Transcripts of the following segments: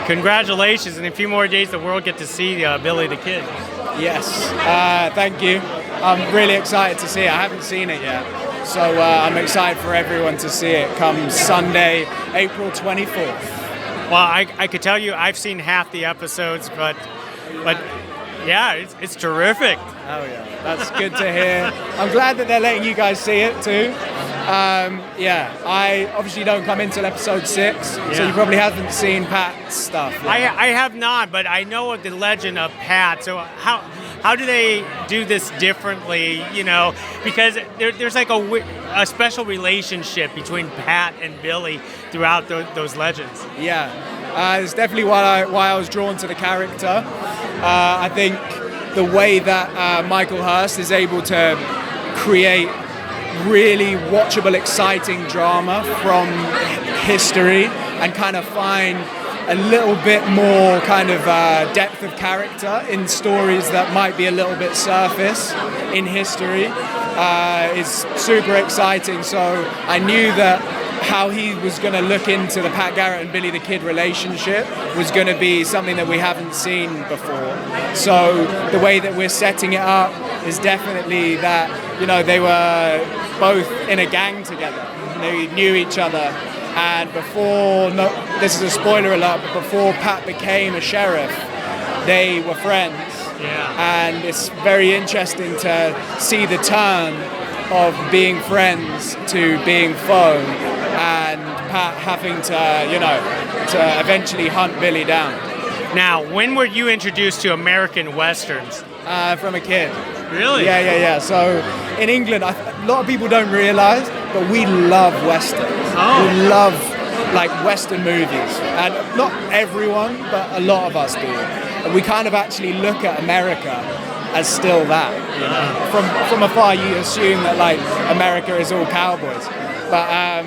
Congratulations. In a few more days, the world get to see Billy the Kid. Yes, thank you. I'm really excited to see it. I haven't seen it yet. So I'm excited for everyone to see it come Sunday, April 24th. Well, I could tell you I've seen half the episodes, but yeah, it's terrific. Oh yeah, that's good to hear. I'm glad that they're letting you guys see it too. Yeah, I obviously don't come in till episode 6, so you probably haven't seen Pat's stuff. I have not, but I know of the legend of Pat. So how do they do this differently? You know, because there's like a special relationship between Pat and Billy throughout those legends. Yeah, it's definitely why I was drawn to the character. I think the way that Michael Hirst is able to create really watchable, exciting drama from history and kind of find a little bit more kind of depth of character in stories that might be a little bit surface in history is super exciting. So I knew that how he was going to look into the Pat Garrett and Billy the Kid relationship was going to be something that we haven't seen before. So the way that we're setting it up is definitely that, you know, they were both in a gang together. They knew each other. And before, this is a spoiler alert, but before Pat became a sheriff, they were friends. Yeah. And it's very interesting to see the turn of being friends to being foe, and Pat having to, you know, to eventually hunt Billy down. Now, when were you introduced to American Westerns? From a kid. Really? Yeah. So in England, a lot of people don't realise, but we love Westerns. Oh. We love like Western movies. And not everyone, but a lot of us do. And we kind of actually look at America as still that. You know? From afar, you assume that like America is all cowboys. But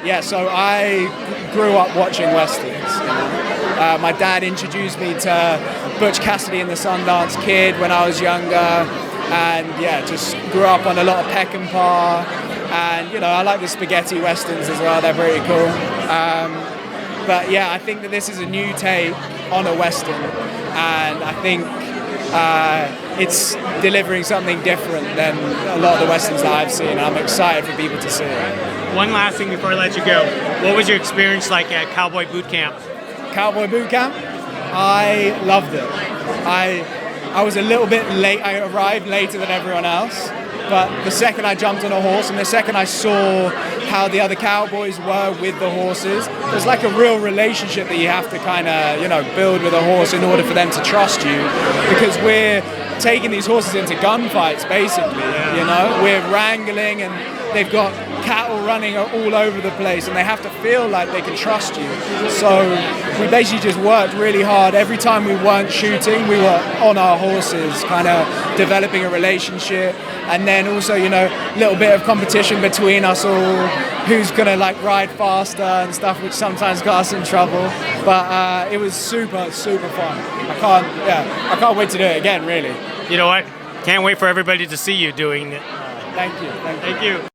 yeah, so I grew up watching Westerns. You know? My dad introduced me to Butch Cassidy and the Sundance Kid when I was younger. And yeah, just grew up on a lot of Peckinpah. And, you know, I like the spaghetti westerns as well. They're pretty cool. But yeah, I think that this is a new take on a western. And I think it's delivering something different than a lot of the westerns that I've seen. I'm excited for people to see it. One last thing before I let you go. What was your experience like at Cowboy Boot Camp? Cowboy Boot Camp? I loved it. I was a little bit late. I arrived later than everyone else. But the second I jumped on a horse and the second I saw how the other cowboys were with the horses, there's like a real relationship that you have to kind of, you know, build with a horse in order for them to trust you. Because we're taking these horses into gunfights, basically, you know? We're wrangling and they've got cattle running all over the place and they have to feel like they can trust you. So we basically just worked really hard. Every time we weren't shooting, we were on our horses, kind of developing a relationship. And then also, you know, a little bit of competition between us all, who's gonna like ride faster and stuff, which sometimes got us in trouble. But it was super, super fun. I can't wait to do it again, really. You know what? Can't wait for everybody to see you doing it. Thank you. Thank you.